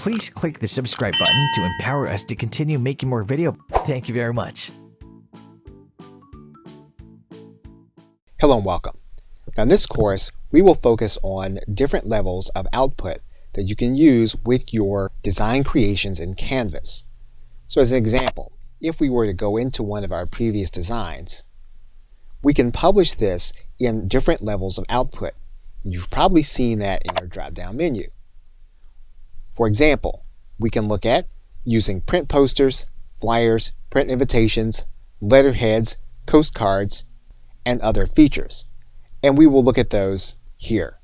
Please click the subscribe button to empower us to continue making more video. Thank you very much. Hello and welcome. Now in this course, we will focus on different levels of output that you can use with your design creations in Canvas. So as an example, if we were to go into one of our previous designs, we can publish this in different levels of output. You've probably seen that in our drop-down menu. For example, we can look at using print posters, flyers, print invitations, letterheads, postcards, and other features. And we will look at those here.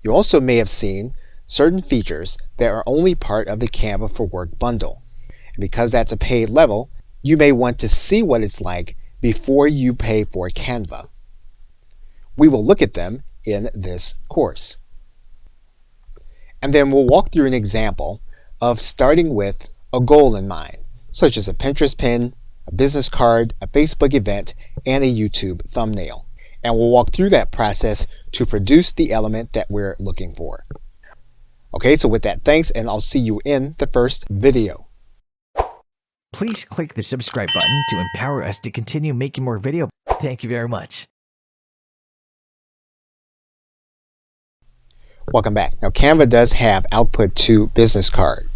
You also may have seen certain features that are only part of the Canva for Work bundle. And because that's a paid level, you may want to see what it's like before you pay for Canva. We will look at them in this course. And then we'll walk through an example of starting with a goal in mind, such as a Pinterest pin, a business card, a Facebook event, and a YouTube thumbnail. And we'll walk through that process to produce the element that we're looking for. Okay, so with that, thanks, and I'll see you in the first video. Please click the subscribe button to empower us to continue making more video. Thank you very much. Welcome back. Now Canva does have output to business card.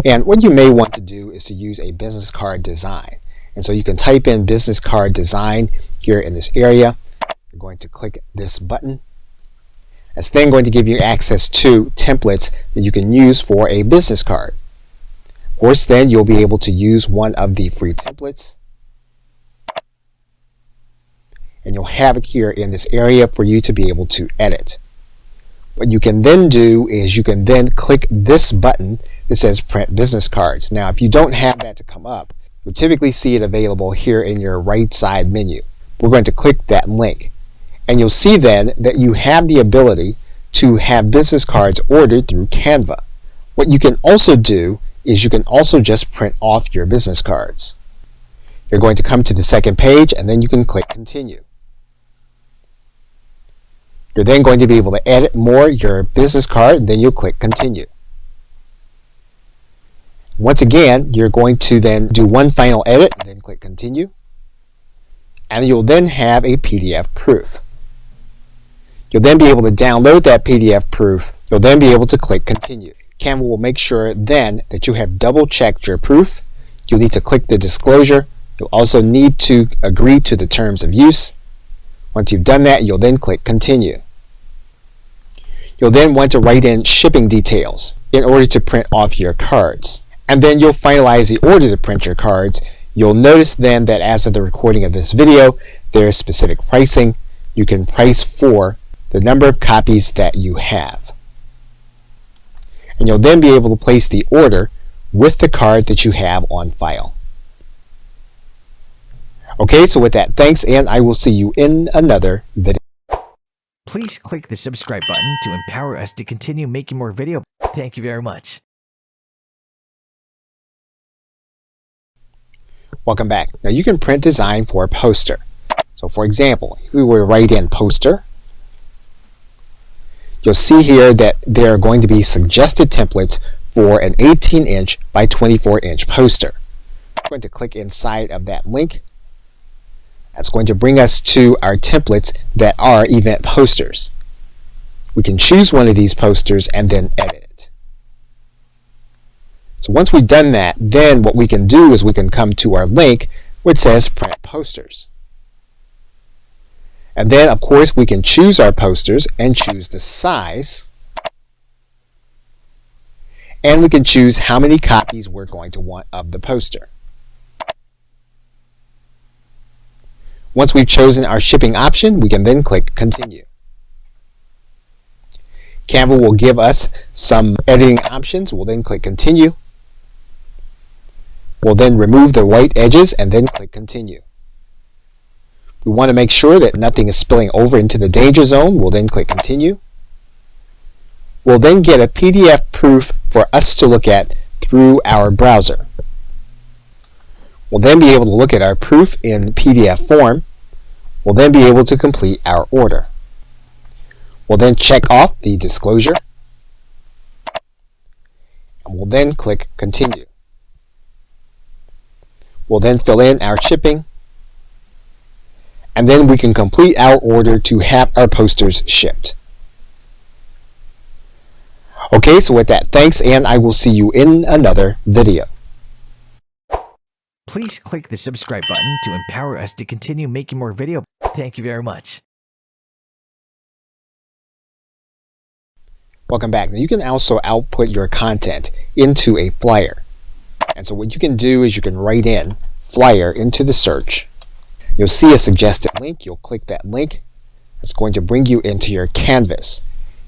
And what you may want to do is to use a business card design. And so you can type in business card design here in this area. You're going to click this button. It's then going to give you access to templates that you can use for a business card. Of course, then you'll be able to use one of the free templates. And you'll have it here in this area for you to be able to edit. What you can then do is you can then click this button that says print business cards. Now, if you don't have that to come up, you'll typically see it available here in your right side menu. We're going to click that link. And you'll see then that you have the ability to have business cards ordered through Canva. What you can also do is you can also just print off your business cards. You're going to come to the second page and then you can click continue. You're then going to be able to edit more your business card and then you'll click continue. Once again, you're going to then do one final edit and then click continue. And you'll then have a PDF proof. You'll then be able to download that PDF proof. You'll then be able to click continue. Canva will make sure then that you have double checked your proof. You'll need to click the disclosure. You'll also need to agree to the terms of use. Once you've done that, you'll then click continue. You'll then want to write in shipping details in order to print off your cards. And then you'll finalize the order to print your cards. You'll notice then that as of the recording of this video, there is specific pricing. You can price for the number of copies that you have. And you'll then be able to place the order with the card that you have on file. Okay, so with that, thanks, and I will see you in another video. Please click the subscribe button to empower us to continue making more video. Thank you very much. Welcome back. Now you can print design for a poster. So for example, if we were to write in poster, you'll see here that there are going to be suggested templates for an 18-inch by 24-inch poster. I'm going to click inside of that link. That's going to bring us to our templates that are event posters. We can choose one of these posters and then edit it. So once we've done that, then what we can do is we can come to our link which says print posters. And then of course we can choose our posters and choose the size. And we can choose how many copies we're going to want of the poster. Once we've chosen our shipping option, we can then click continue. Canva will give us some editing options. We'll then click continue. We'll then remove the white edges and then click continue. We want to make sure that nothing is spilling over into the danger zone. We'll then click continue. We'll then get a PDF proof for us to look at through our browser. We'll then be able to look at our proof in PDF form. We'll then be able to complete our order. We'll then check off the disclosure. then click Continue. We'll then fill in our shipping, and then we can complete our order to have our posters shipped. Okay, so with that, thanks, and I will see you in another video. Please click the subscribe button to empower us to continue making more videos. Thank you very much. Welcome back. Now you can also output your content into a flyer. And so what you can do is you can write in flyer into the search. You'll see a suggested link. You'll click that link. It's going to bring you into your canvas.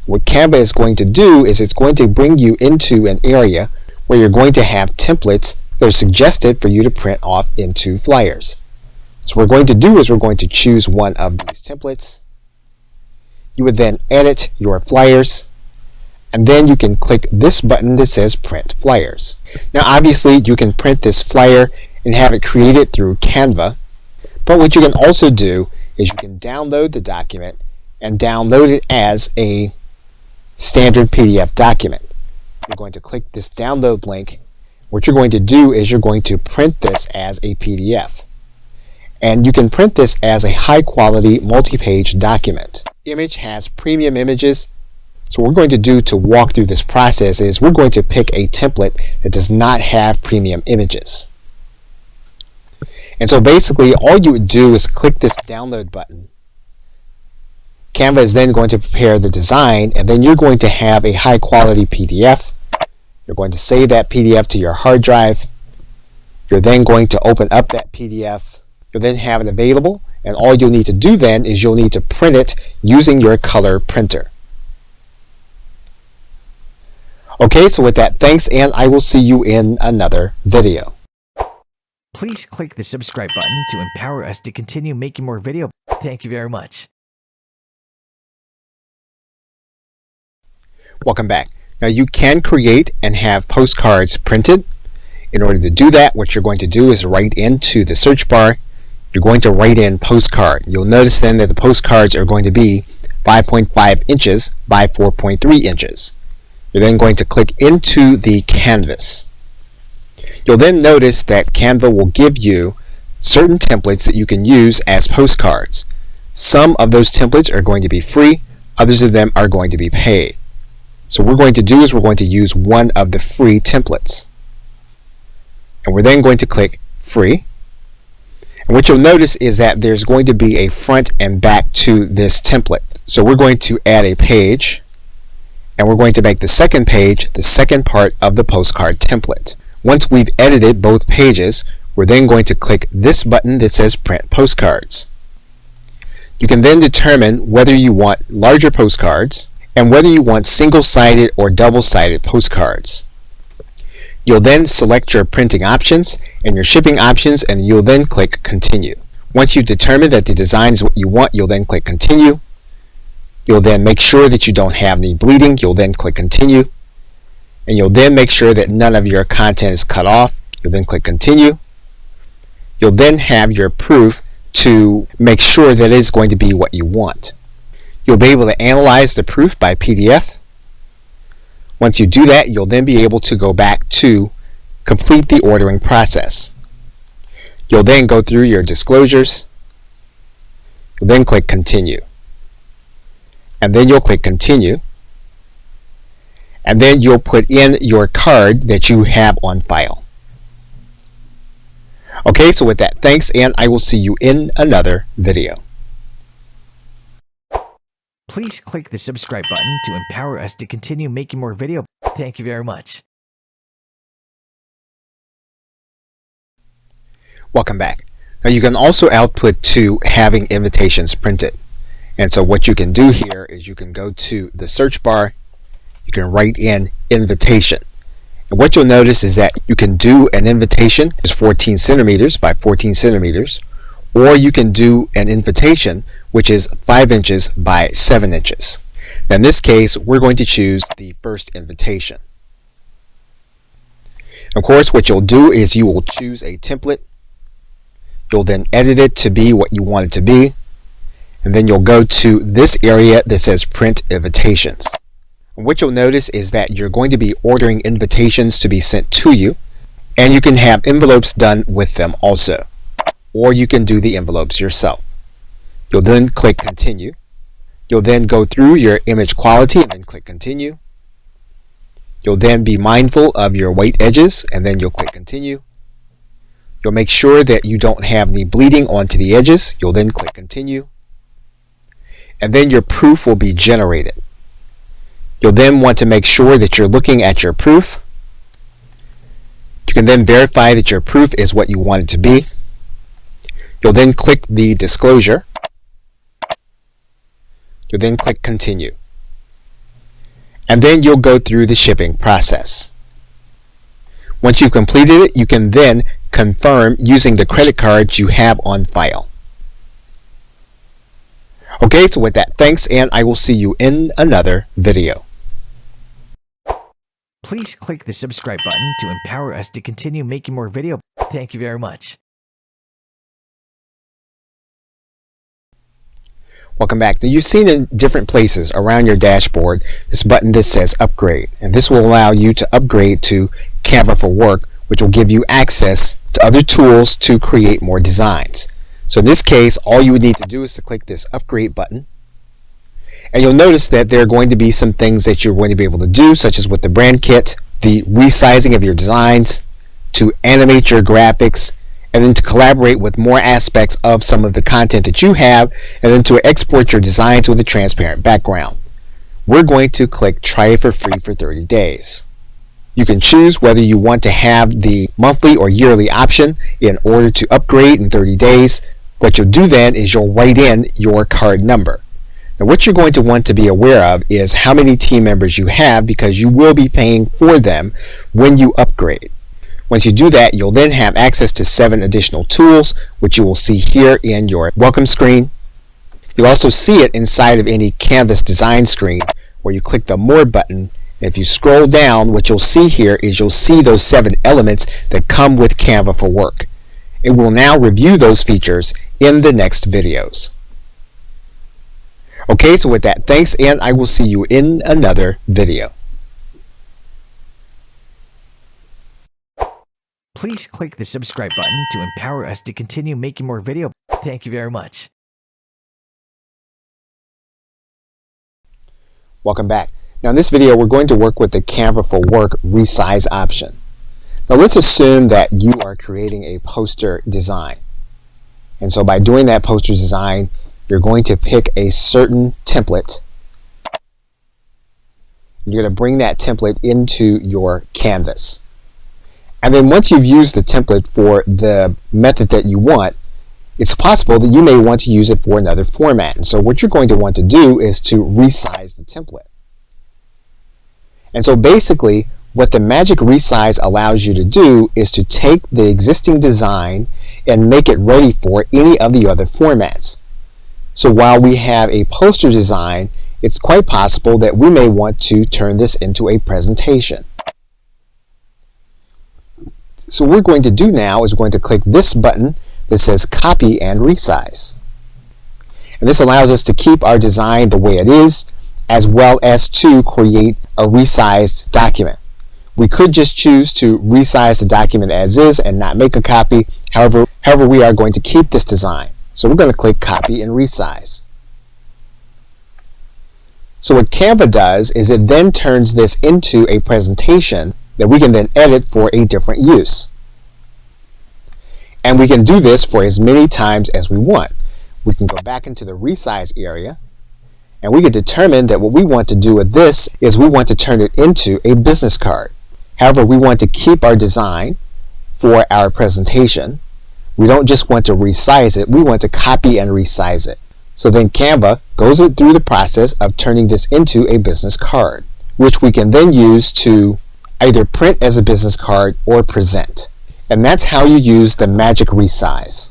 What Canva is going to do is it's going to bring you into an area where you're going to have templates that are suggested for you to print off into flyers. So what we're going to do is we're going to choose one of these templates. You would then edit your flyers, and then you can click this button that says Print Flyers. Now obviously you can print this flyer and have it created through Canva, but what you can also do is you can download the document and download it as a standard PDF document. You're going to click this download link. What you're going to do is you're going to print this as a PDF. And you can print this as a high quality multi-page document. Image has premium images. So what we're going to do to walk through this process is we're going to pick a template that does not have premium images. And so basically all you would do is click this download button. Canva is then going to prepare the design, and then you're going to have a high quality PDF. You're going to save that PDF to your hard drive. You're then going to open up that PDF. You'll then have it available, and all you'll need to do then is you'll need to print it using your color printer. Okay, so with that, thanks, and I will see you in another video. Please click the subscribe button to empower us to continue making more videos. Thank you very much. Welcome back. Now you can create and have postcards printed. In order to do that, what you're going to do is write into the search bar. You're going to write in postcard. You'll notice then that the postcards are going to be 5.5 inches by 4.3 inches. You're then going to click into the canvas. You'll then notice that Canva will give you certain templates that you can use as postcards. Some of those templates are going to be free, others of them are going to be paid. So what we're going to do is we're going to use one of the free templates. And we're then going to click free. And what you'll notice is that there's going to be a front and back to this template. So we're going to add a page, and we're going to make the second page the second part of the postcard template. Once we've edited both pages, we're then going to click this button that says Print Postcards. You can then determine whether you want larger postcards and whether you want single-sided or double-sided postcards. You'll then select your printing options and your shipping options, and you'll then click Continue. Once you've determined that the design is what you want, you'll then click Continue. You'll then make sure that you don't have any bleeding. You'll then click Continue. And you'll then make sure that none of your content is cut off. You'll then click Continue. You'll then have your proof to make sure that it is going to be what you want. You'll be able to analyze the proof by PDF. Once you do that, you'll then be able to go back to complete the ordering process. You'll then go through your disclosures. You'll then click Continue. And then you'll click Continue. And then you'll put in your card that you have on file. Okay, so with that, thanks, and I will see you in another video. Please click the subscribe button to empower us to continue making more videos. Thank you very much. Welcome back. Now you can also output to having invitations printed. And so what you can do here is you can go to the search bar, you can write in invitation. And what you'll notice is that you can do an invitation is 14 centimeters by 14 centimeters, or you can do an invitation which is 5 inches by 7 inches. Now in this case, we're going to choose the first invitation. Of course, what you'll do is you will choose a template. You'll then edit it to be what you want it to be. And then you'll go to this area that says Print Invitations. And what you'll notice is that you're going to be ordering invitations to be sent to you, and you can have envelopes done with them also, or you can do the envelopes yourself. You'll then click continue. You'll then go through your image quality and then click continue. You'll then be mindful of your white edges and then you'll click continue. You'll make sure that you don't have any bleeding onto the edges. You'll then click continue. And then your proof will be generated. You'll then want to make sure that you're looking at your proof. You can then verify that your proof is what you want it to be. You'll then click the disclosure. You'll then click continue. And then you'll go through the shipping process. Once you've completed it, you can then confirm using the credit cards you have on file. Okay, so with that, thanks, and I will see you in another video. Please click the subscribe button to empower us to continue making more videos. Thank you very much. Welcome back. Now you've seen in different places around your dashboard this button that says upgrade, and this will allow you to upgrade to Canva for Work, which will give you access to other tools to create more designs. So in this case, all you would need to do is to click this upgrade button, and you'll notice that there are going to be some things that you're going to be able to do, such as with the brand kit, the resizing of your designs, to animate your graphics, and then to collaborate with more aspects of some of the content that you have, and then to export your designs with a transparent background. We're going to click try it for free for 30 days. You can choose whether you want to have the monthly or yearly option in order to upgrade in 30 days. What you'll do then is you'll write in your card number. Now what you're going to want to be aware of is how many team members you have, because you will be paying for them when you upgrade. Once you do that, you'll then have access to 7 additional tools, which you will see here in your welcome screen. You'll also see it inside of any Canvas design screen where you click the More button. If you scroll down, what you'll see here is you'll see those 7 elements that come with Canva for Work. It will now review those features in the next videos. Okay, so with that, thanks, and I will see you in another video. Please click the subscribe button to empower us to continue making more videos. Thank you very much. Welcome back. Now in this video, we're going to work with the Canva for Work Resize option. Now let's assume that you are creating a poster design. And so by doing that poster design, you're going to pick a certain template. You're going to bring that template into your canvas. And then once you've used the template for the method that you want, it's possible that you may want to use it for another format. And so what you're going to want to do is to resize the template. And so basically, what the Magic Resize allows you to do is to take the existing design and make it ready for any of the other formats. So while we have a poster design, it's quite possible that we may want to turn this into a presentation. So what we're going to do now is we're going to click this button that says Copy and Resize. And this allows us to keep our design the way it is, as well as to create a resized document. We could just choose to resize the document as is and not make a copy. However, we are going to keep this design. So we're going to click Copy and Resize. So what Canva does is it then turns this into a presentation that we can then edit for a different use. And we can do this for as many times as we want. We can go back into the resize area, and we can determine that what we want to do with this is we want to turn it into a business card. However, we want to keep our design for our presentation. We don't just want to resize it, we want to copy and resize it. So then Canva goes through the process of turning this into a business card, which we can then use to either print as a business card or present. And that's how you use the Magic Resize.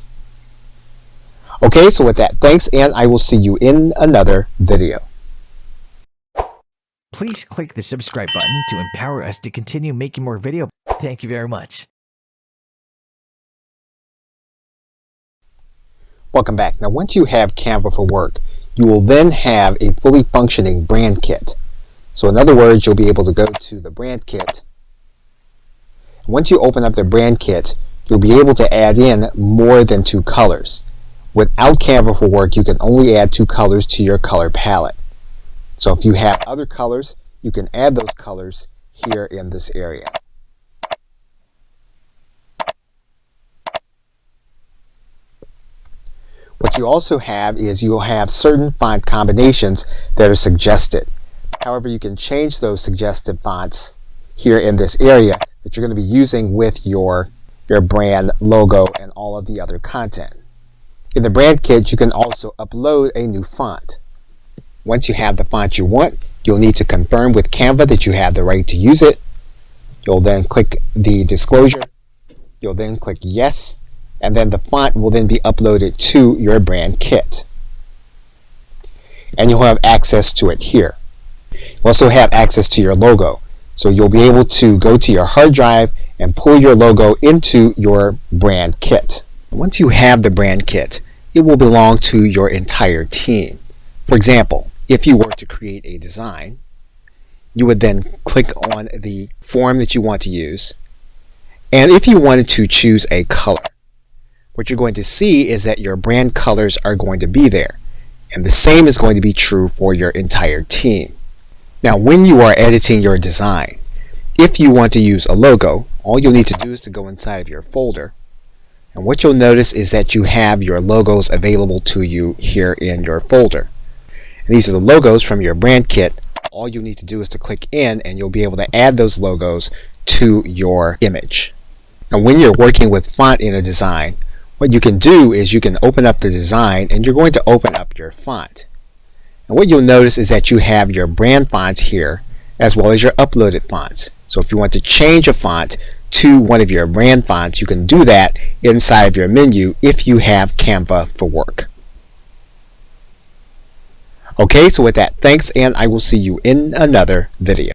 Okay, so with that, thanks, and I will see you in another video. Please click the subscribe button to empower us to continue making more videos. Thank you very much. Welcome back. Now once you have Canva for Work, you will then have a fully functioning brand kit. So in other words, you'll be able to go to the brand kit. Once you open up the brand kit, you'll be able to add in more than 2 colors. Without Canva for Work, you can only add 2 colors to your color palette. So if you have other colors, you can add those colors here in this area. What you also have is you'll have certain font combinations that are suggested. However, you can change those suggested fonts here in this area that you're going to be using with your brand logo and all of the other content. In the brand kit, you can also upload a new font. Once you have the font you want, you'll need to confirm with Canva that you have the right to use it. You'll then click the disclosure. You'll then click yes, and then the font will then be uploaded to your brand kit. And you'll have access to it here. You'll also have access to your logo. So you'll be able to go to your hard drive and pull your logo into your brand kit. Once you have the brand kit, it will belong to your entire team. For example, if you were to create a design, you would then click on the form that you want to use. And if you wanted to choose a color, what you're going to see is that your brand colors are going to be there. And the same is going to be true for your entire team. Now, when you are editing your design, if you want to use a logo, all you'll need to do is to go inside of your folder. And what you'll notice is that you have your logos available to you here in your folder. And these are the logos from your brand kit. All you need to do is to click in and you'll be able to add those logos to your image. And when you're working with font in a design, what you can do is you can open up the design and you're going to open up your font. And what you'll notice is that you have your brand fonts here as well as your uploaded fonts. So if you want to change a font to one of your brand fonts, you can do that inside of your menu if you have Canva for Work. Okay, so with that, thanks, and I will see you in another video.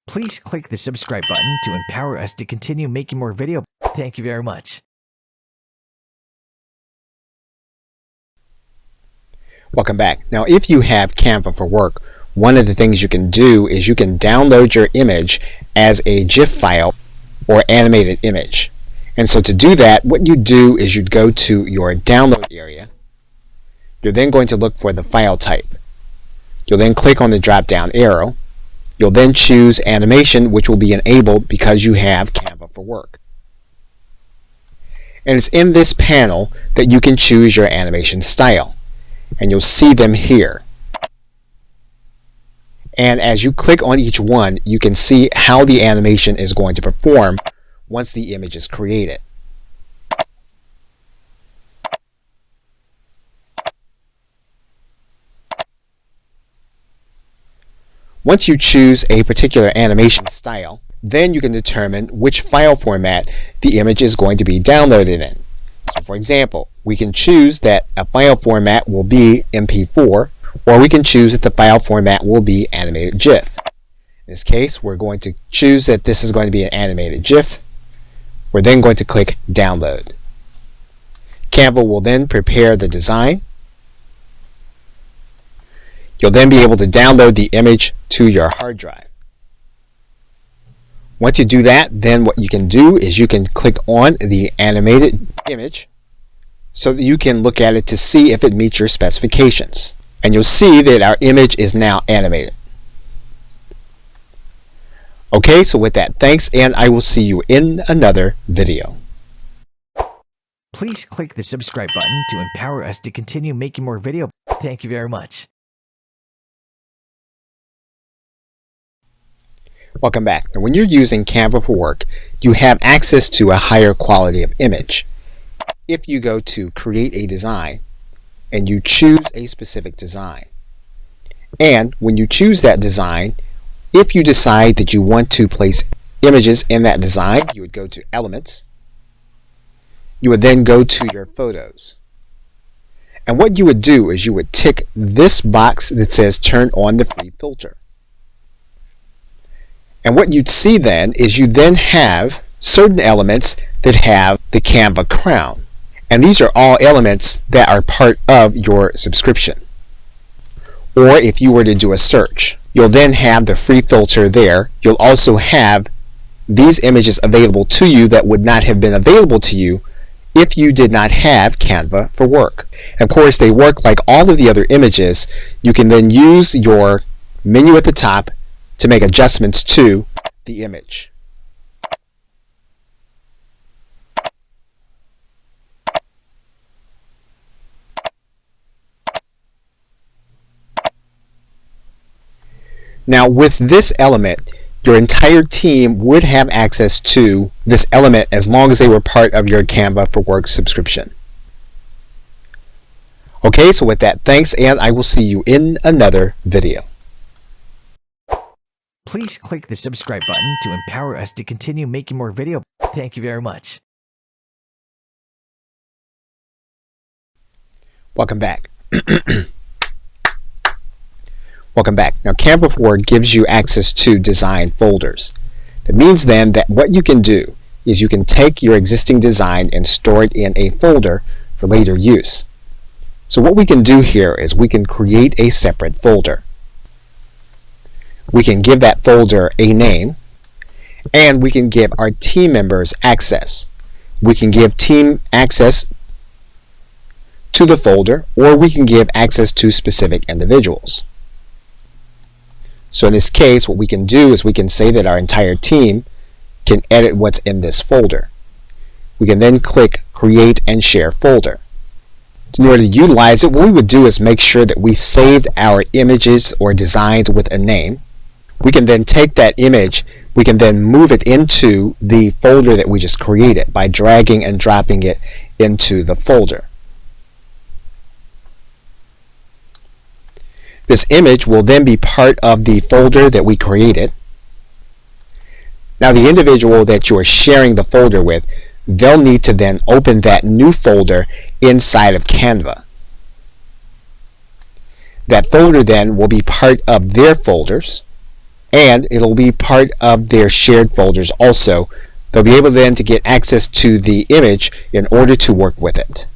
Please click the subscribe button to empower us to continue making more video. Thank you very much. Welcome back. Now, if you have Canva for Work, one of the things you can do is you can download your image as a GIF file or animated image. And so to do that, what you do is you'd go to your download area. You're then going to look for the file type. You'll then click on the drop down arrow. You'll then choose animation, which will be enabled because you have Canva for Work. And it's in this panel that you can choose your animation style. And you'll see them here. And as you click on each one, you can see how the animation is going to perform once the image is created. Once you choose a particular animation style, then you can determine which file format the image is going to be downloaded in. So for example, we can choose that a file format will be MP4, or we can choose that the file format will be animated GIF. In this case, we're going to choose that this is going to be an animated GIF. We're then going to click Download. Canva will then prepare the design. You'll then be able to download the image to your hard drive. Once you do that, then what you can do is you can click on the animated image so that you can look at it to see if it meets your specifications. And you'll see that our image is now animated. Okay, so with that, thanks, and I will see you in another video. Please click the subscribe button to empower us to continue making more video. Thank you very much. Welcome back. Now, when you're using Canva for Work, you have access to a higher quality of image. If you go to Create a Design and you choose a specific design, and when you choose that design, if you decide that you want to place images in that design, you would go to Elements. You would then go to your photos. And what you would do is you would tick this box that says Turn on the free filter. And what you'd see then is you then have certain elements that have the Canva crown. And these are all elements that are part of your subscription. Or if you were to do a search, You'll then have the free filter there. You'll also have these images available to you that would not have been available to you if you did not have Canva for Work. And of course, they work like all of the other images. You can then use your menu at the top to make adjustments to the image. Now with this element, your entire team would have access to this element as long as they were part of your Canva for Work subscription. Okay, so with that, thanks, and I will see you in another video. Please click the subscribe button to empower us to continue making more videos. Thank you very much. Welcome back. Welcome back. Now Canva for Work gives you access to design folders. That means then that what you can do is you can take your existing design and store it in a folder for later use. So what we can do here is we can create a separate folder. We can give that folder a name, and we can give our team members access. We can give team access to the folder, or we can give access to specific individuals. So in this case, what we can do is we can say that our entire team can edit what's in this folder. We can then click Create and Share Folder. In order to utilize it, what we would do is make sure that we saved our images or designs with a name. We can then take that image, we can then move it into the folder that we just created by dragging and dropping it into the folder. This image will then be part of the folder that we created. Now the individual that you are sharing the folder with, they'll need to then open that new folder inside of Canva. That folder then will be part of their folders, and it'll be part of their shared folders also. They'll be able then to get access to the image in order to work with it.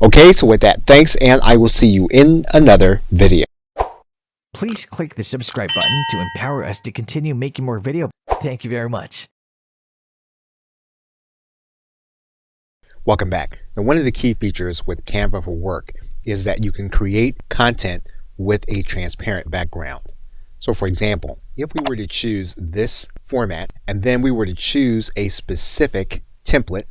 Okay, so with that, thanks, and I will see you in another video. Please click the subscribe button to empower us to continue making more videos. Thank you very much. Welcome back. Now, one of the key features with Canva for Work is that you can create content with a transparent background. So for example, if we were to choose this format and then we were to choose a specific template,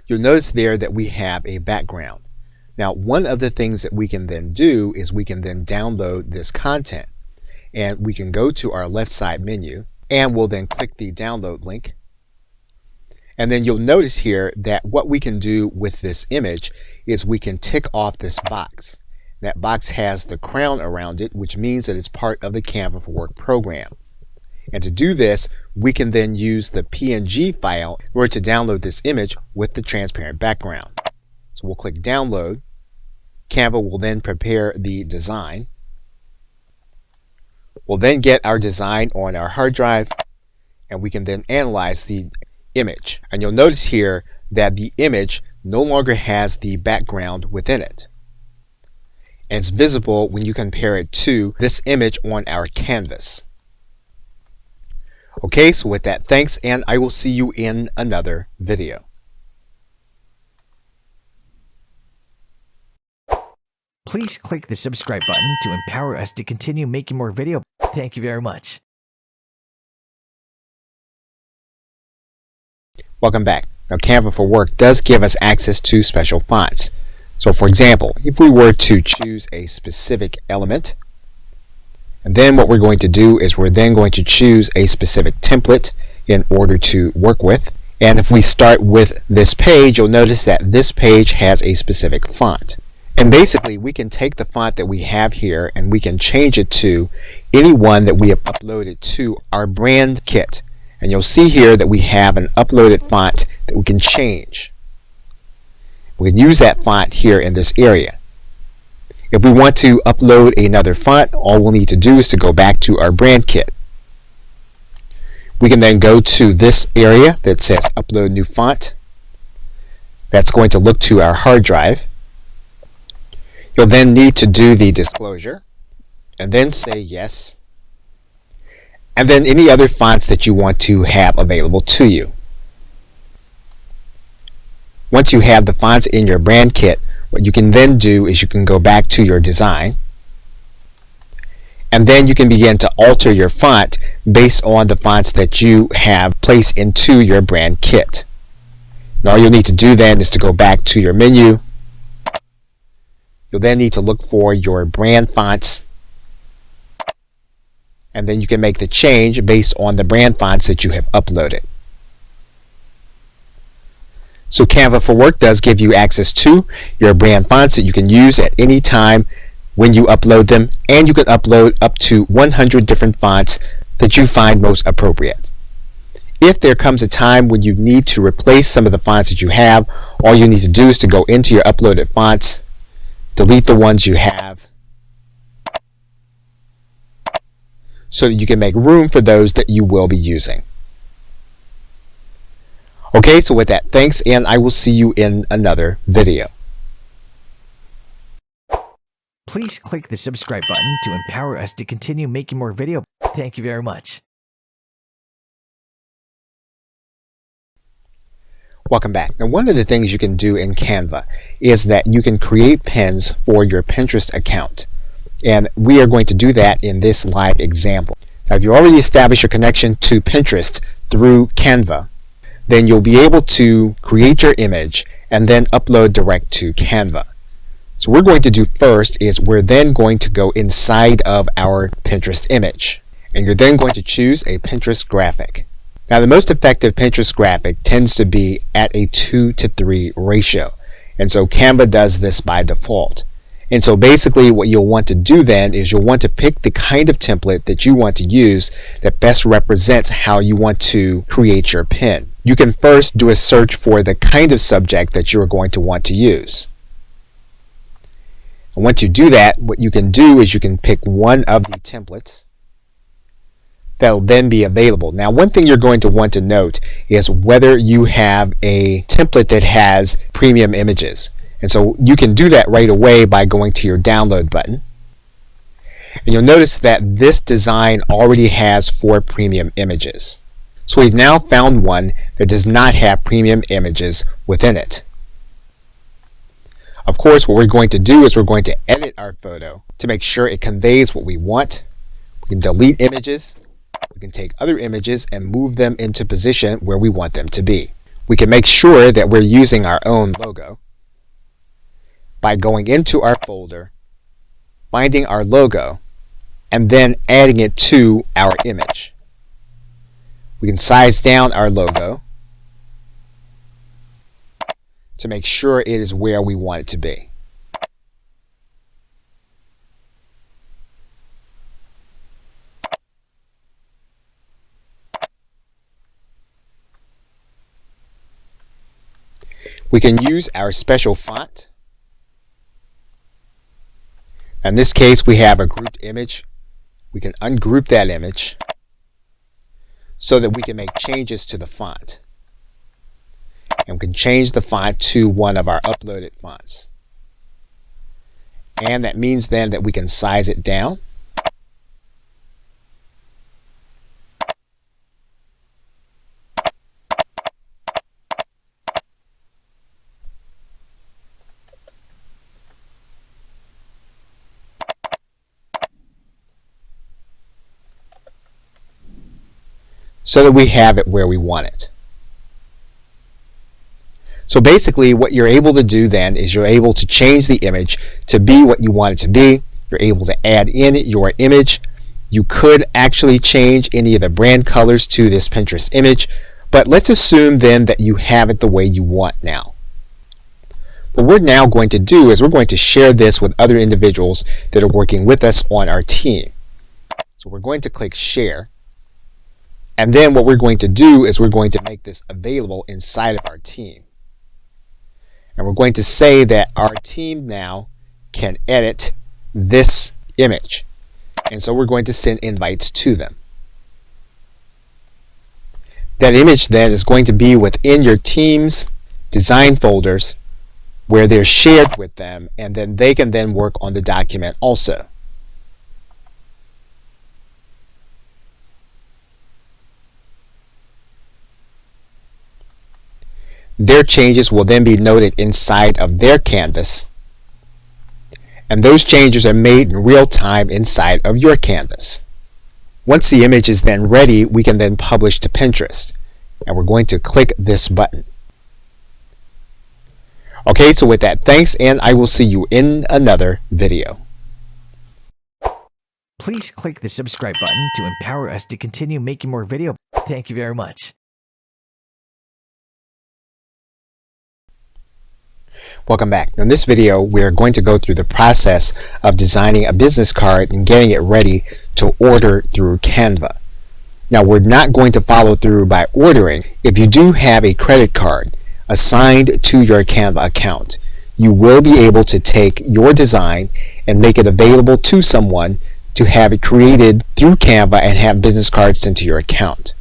you'll notice there that we have a background. Now, one of the things that we can then do is we can then download this content, and we can go to our left side menu and we'll then click the download link. And then you'll notice here that what we can do with this image is we can tick off this box. That box has the crown around it, which means that it's part of the Canva for Work program. And to do this, we can then use the PNG file in order to download this image with the transparent background. So we'll click download. Canva will then prepare the design. We'll then get our design on our hard drive, and we can then analyze the image. And you'll notice here that the image no longer has the background within it. And it's visible when you compare it to this image on our canvas. Okay, so with that, thanks, and I will see you in another video. Please click the subscribe button to empower us to continue making more videos. Thank you very much. Welcome back. Now Canva for Work does give us access to special fonts. So for example, if we were to choose a specific element, and then what we're going to do is we're then going to choose a specific template in order to work with. And if we start with this page, you'll notice that this page has a specific font. And basically, we can take the font that we have here and we can change it to any one that we have uploaded to our brand kit. And you'll see here that we have an uploaded font that we can change. We can use that font here in this area. If we want to upload another font, all we'll need to do is to go back to our brand kit. We can then go to this area that says upload new font. That's going to look to our hard drive. You'll then need to do the disclosure and then say yes, and then any other fonts that you want to have available to you. Once you have the fonts in your brand kit, what you can then do is you can go back to your design, and then you can begin to alter your font based on the fonts that you have placed into your brand kit. And all you'll need to do then is to go back to your menu. You'll then need to look for your brand fonts, and then you can make the change based on the brand fonts that you have uploaded. So Canva for Work does give you access to your brand fonts that you can use at any time when you upload them, and you can upload up to 100 different fonts that you find most appropriate. If there comes a time when you need to replace some of the fonts that you have, all you need to do is to go into your uploaded fonts, delete the ones you have, so that you can make room for those that you will be using. Okay, so with that, thanks, and I will see you in another video. Please click the subscribe button to empower us to continue making more video. Thank you very much. Welcome back. Now, one of the things you can do in Canva is that you can create pins for your Pinterest account. And we are going to do that in this live example. Now, if you already established your connection to Pinterest through Canva, then you'll be able to create your image and then upload direct to Canva. So what we're going to do first is we're then going to go inside of our Pinterest image. And you're then going to choose a Pinterest graphic. Now, the most effective Pinterest graphic tends to be at a 2:3 ratio. And so Canva does this by default. And so basically what you'll want to do then is you'll want to pick the kind of template that you want to use that best represents how you want to create your pin. You can first do a search for the kind of subject that you're going to want to use. And once you do that, what you can do is you can pick one of the templates that will then be available. Now, one thing you're going to want to note is whether you have a template that has premium images. And so you can do that right away by going to your download button. And you'll notice that this design already has 4 premium images. So we've now found one that does not have premium images within it. Of course, what we're going to do is we're going to edit our photo to make sure it conveys what we want. We can delete images. We can take other images and move them into position where we want them to be. We can make sure that we're using our own logo by going into our folder, finding our logo, and then adding it to our image. We can size down our logo to make sure it is where we want it to be. We can use our special font. In this case, we have a grouped image. We can ungroup that image so that we can make changes to the font. And we can change the font to one of our uploaded fonts. And that means then that we can size it down. So that we have it where we want it. So basically what you're able to do then is you're able to change the image to be what you want it to be. You're able to add in your image. You could actually change any of the brand colors to this Pinterest image, but let's assume then that you have it the way you want now. What we're now going to do is we're going to share this with other individuals that are working with us on our team. So we're going to click Share. And then what we're going to do is we're going to make this available inside of our team. And we're going to say that our team now can edit this image. And so we're going to send invites to them. That image then is going to be within your team's design folders where they're shared with them, and then they can then work on the document also. Their changes will then be noted inside of their canvas, and those changes are made in real time inside of your canvas. Once the image is then ready, we can then publish to Pinterest, and we're going to click this button. Okay, so with that, thanks, and I will see you in another video. Please click the subscribe button to empower us to continue making more videos. Thank you very much. Welcome back. In this video, we're going to go through the process of designing a business card and getting it ready to order through Canva. Now, we're not going to follow through by ordering. If you do have a credit card assigned to your Canva account, you will be able to take your design and make it available to someone to have it created through Canva and have business cards sent to your account.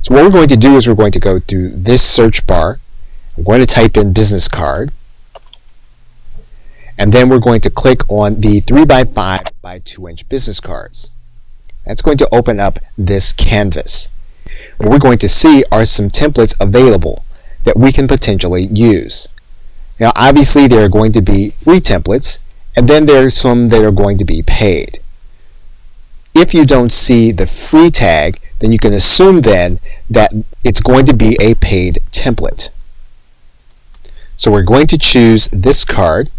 So what we're going to do is we're going to go through this search bar. I'm going to type in business card, and then we're going to click on the 3x5 by 2 inch business cards. That's going to open up this canvas. What we're going to see are some templates available that we can potentially use. Now, obviously, there are going to be free templates, and then there are some that are going to be paid. If you don't see the free tag, then you can assume then that it's going to be a paid template. So we're going to choose this card,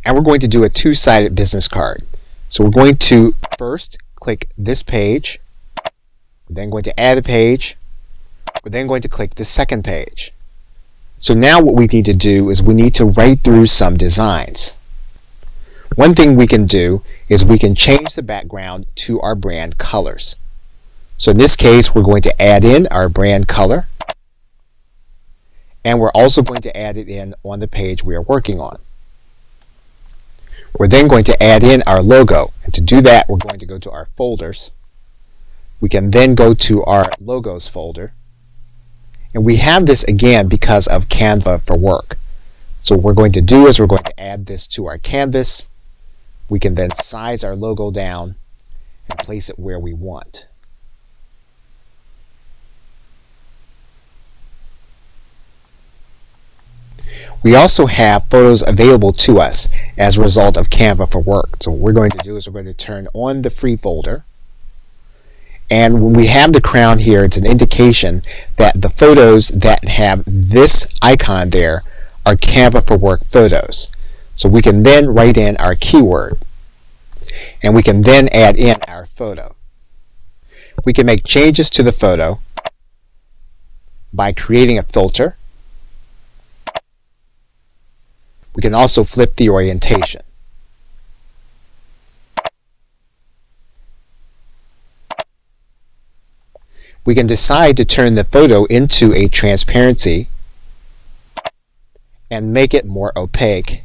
and we're going to do a two-sided business card. So we're going to first click this page, we're then going to add a page, we're then going to click the second page. So now what we need to do is we need to write through some designs. One thing we can do is we can change the background to our brand colors. So in this case, we're going to add in our brand color, and we're also going to add it in on the page we are working on. We're then going to add in our logo, and to do that, we're going to go to our folders. We can then go to our logos folder, and we have this again because of Canva for Work. So what we're going to do is we're going to add this to our canvas. We can then size our logo down and place it where we want. We also have photos available to us as a result of Canva for Work. So what we're going to do is we're going to turn on the free folder. And when we have the crown here, it's an indication that the photos that have this icon there are Canva for Work photos. So we can then write in our keyword, and we can then add in our photo. We can make changes to the photo by creating a filter. We can also flip the orientation. We can decide to turn the photo into a transparency and make it more opaque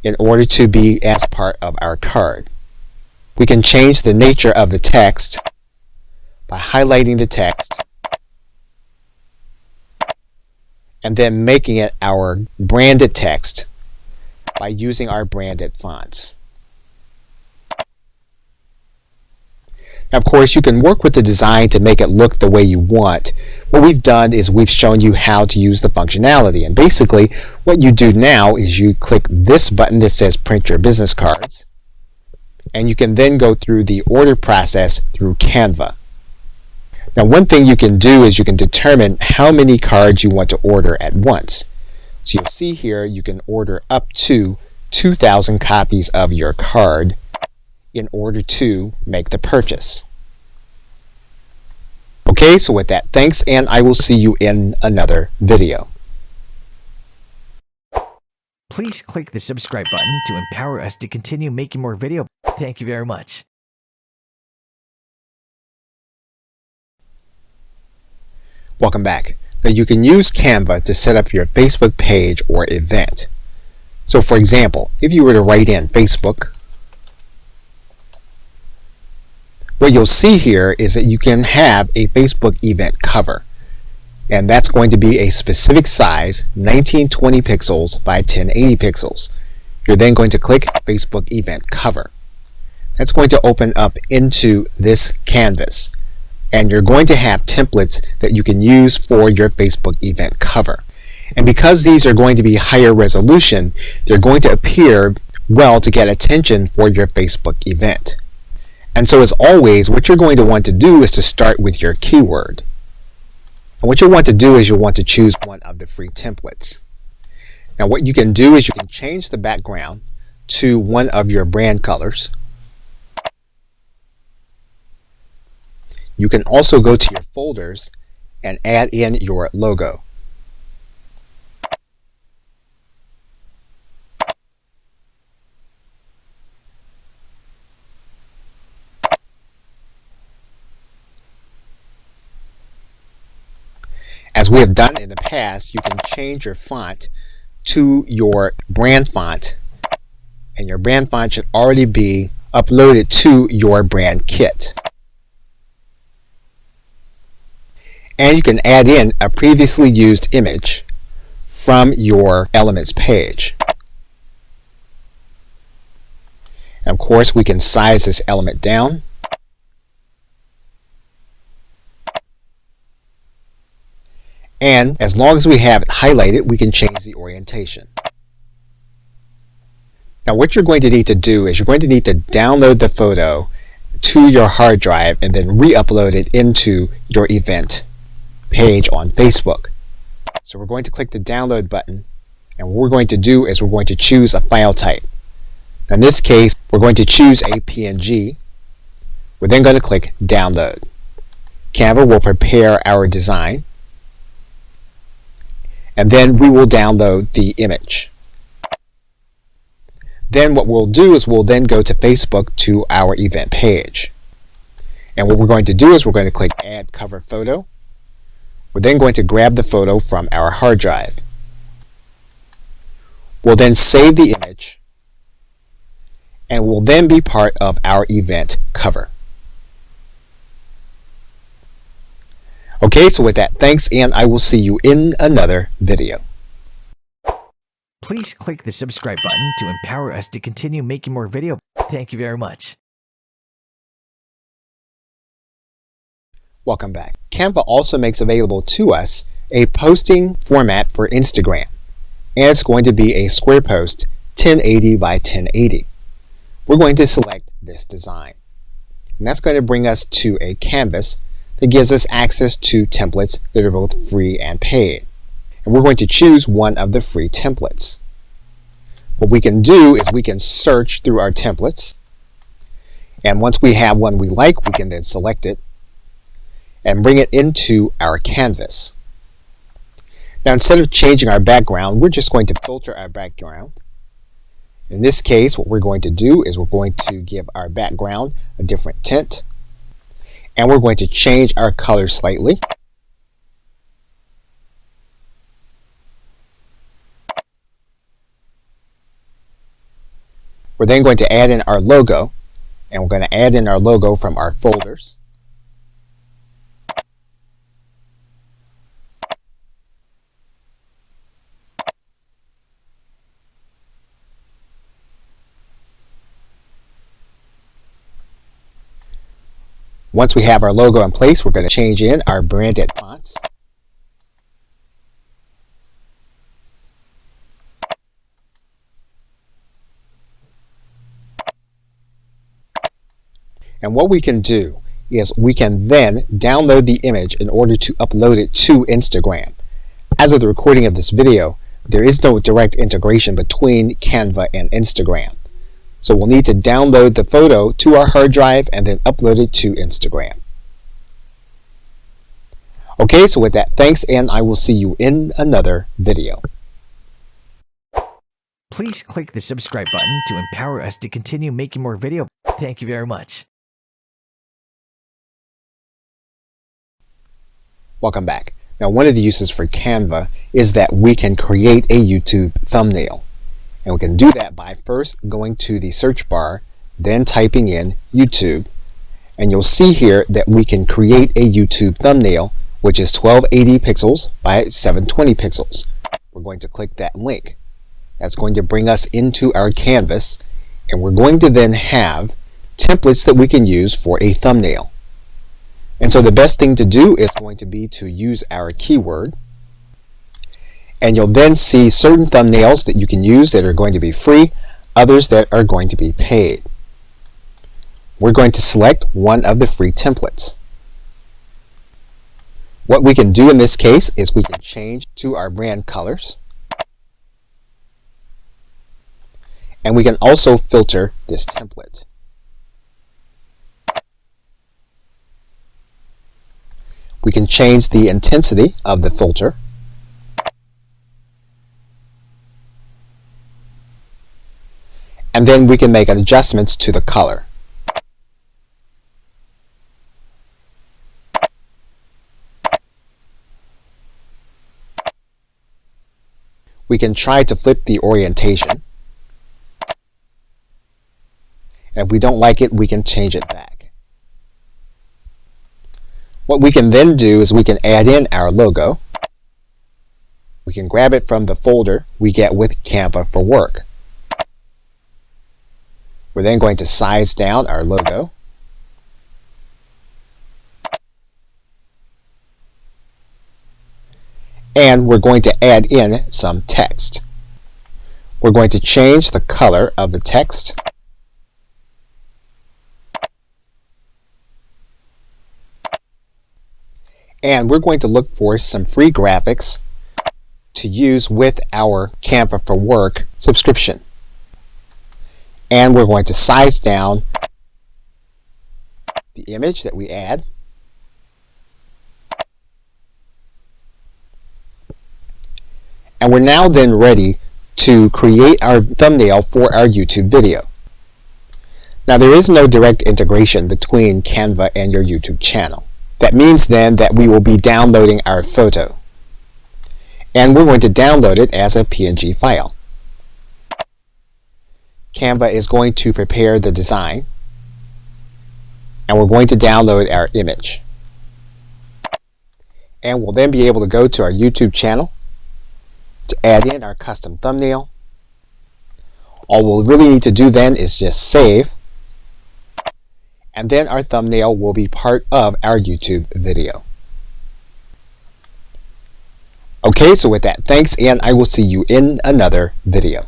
in order to be as part of our card. We can change the nature of the text by highlighting the text and then making it our branded text by using our branded fonts. Now, of course, you can work with the design to make it look the way you want. What we've done is we've shown you how to use the functionality. And basically, what you do now is you click this button that says Print Your Business Cards, and you can then go through the order process through Canva. Now, one thing you can do is you can determine how many cards you want to order at once. So you'll see here you can order up to 2,000 copies of your card in order to make the purchase. Okay, so with that, thanks, and I will see you in another video. Please click the subscribe button to empower us to continue making more videos. Thank you very much. Welcome back. Now you can use Canva to set up your Facebook page or event. So for example, if you were to write in Facebook, what you'll see here is that you can have a Facebook event cover. And that's going to be a specific size, 1920 pixels by 1080 pixels. You're then going to click Facebook event cover. That's going to open up into this canvas. And you're going to have templates that you can use for your Facebook event cover. And because these are going to be higher resolution, they're going to appear well to get attention for your Facebook event. And so as always, what you're going to want to do is to start with your keyword. And what you'll want to do is you'll want to choose one of the free templates. Now what you can do is you can change the background to one of your brand colors. You can also go to your folders and add in your logo. As we have done in the past, you can change your font to your brand font, and your brand font should already be uploaded to your brand kit. And you can add in a previously used image from your elements page. And of course, we can size this element down. And as long as we have it highlighted, we can change the orientation. Now what you're going to need to do is you're going to need to download the photo to your hard drive and then re-upload it into your event page on Facebook. So we're going to click the download button, and what we're going to do is we're going to choose a file type. In this case, we're going to choose a PNG. We're then going to click download. Canva will prepare our design, and then we will download the image. Then what we'll do is we'll then go to Facebook to our event page. And what we're going to do is we're going to click add cover photo. We're then going to grab the photo from our hard drive. We'll then save the image, and will then be part of our event cover. Okay, so with that, thanks, and I will see you in another video. Please click the subscribe button to empower us to continue making more videos. Thank you very much. Welcome back. Canva also makes available to us a posting format for Instagram. And it's going to be a square post 1080 by 1080. We're going to select this design. And that's going to bring us to a canvas that gives us access to templates that are both free and paid. And we're going to choose one of the free templates. What we can do is we can search through our templates, and once we have one we like, we can then select it and bring it into our canvas. Now instead of changing our background, we're just going to filter our background. In this case, what we're going to do is we're going to give our background a different tint, and we're going to change our color slightly. We're then going to add in our logo, and we're going to add in our logo from our folders. Once we have our logo in place, we're going to change in our branded fonts. And what we can do is we can then download the image in order to upload it to Instagram. As of the recording of this video, there is no direct integration between Canva and Instagram. So we'll need to download the photo to our hard drive and then upload it to Instagram. Okay, so with that, thanks, and I will see you in another video. Please click the subscribe button to empower us to continue making more videos. Thank you very much. Welcome back. Now one of the uses for Canva is that we can create a YouTube thumbnail. And we can do that by first going to the search bar, then typing in YouTube. And you'll see here that we can create a YouTube thumbnail which is 1280 pixels by 720 pixels. We're going to click that link. That's going to bring us into our canvas, and we're going to then have templates that we can use for a thumbnail. And so the best thing to do is going to be to use our keyword, and you'll then see certain thumbnails that you can use that are going to be free, others that are going to be paid. We're going to select one of the free templates. What we can do in this case is we can change to our brand colors, and we can also filter this template. We can change the intensity of the filter, and then we can make adjustments to the color. We can try to flip the orientation, and if we don't like it, we can change it back. What we can then do is we can add in our logo. We can grab it from the folder we get with Canva for Work. We're then going to size down our logo. And we're going to add in some text. We're going to change the color of the text. And we're going to look for some free graphics to use with our Canva for Work subscription. And we're going to size down the image that we add. And we're now then ready to create our thumbnail for our YouTube video. Now there is no direct integration between Canva and your YouTube channel. That means then that we will be downloading our photo. And we're going to download it as a PNG file. Canva is going to prepare the design, and we're going to download our image. And we'll then be able to go to our YouTube channel to add in our custom thumbnail. All we'll really need to do then is just save, and then our thumbnail will be part of our YouTube video. Okay, so with that, thanks, and I will see you in another video.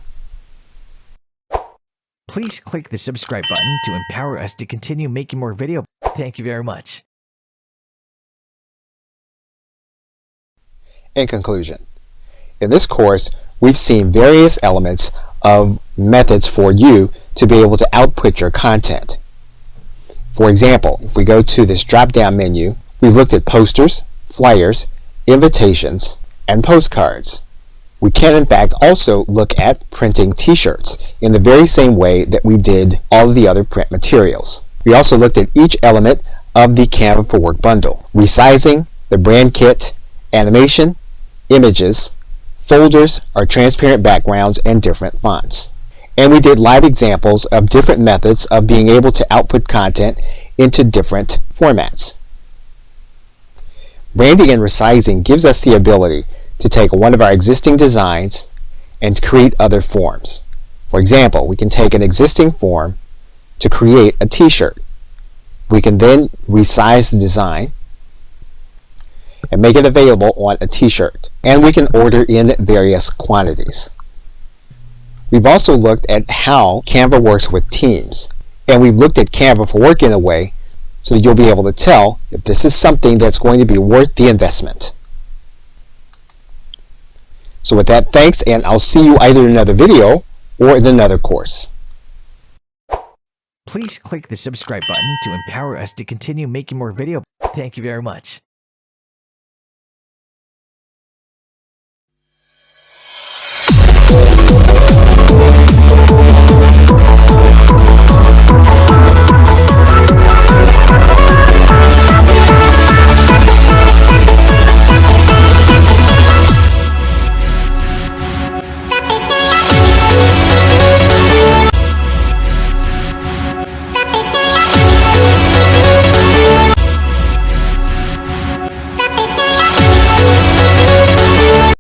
Please click the subscribe button to empower us to continue making more videos. Thank you very much. In conclusion, in this course, we've seen various elements of methods for you to be able to output your content. For example, if we go to this drop-down menu, we've looked at posters, flyers, invitations, and postcards. We can in fact also look at printing t-shirts in the very same way that we did all of the other print materials. We also looked at each element of the Canva for Work bundle: resizing, the brand kit, animation, images, folders, our transparent backgrounds, and different fonts. And we did live examples of different methods of being able to output content into different formats. Branding and resizing gives us the ability to take one of our existing designs and create other forms. For example, we can take an existing form to create a t-shirt. We can then resize the design and make it available on a t-shirt, and we can order in various quantities. We've also looked at how Canva works with teams, and we've looked at Canva for Work in a way so that you'll be able to tell if this is something that's going to be worth the investment. So with that, thanks, and I'll see you either in another video or in another course. Please click the subscribe button to empower us to continue making more videos. Thank you very much.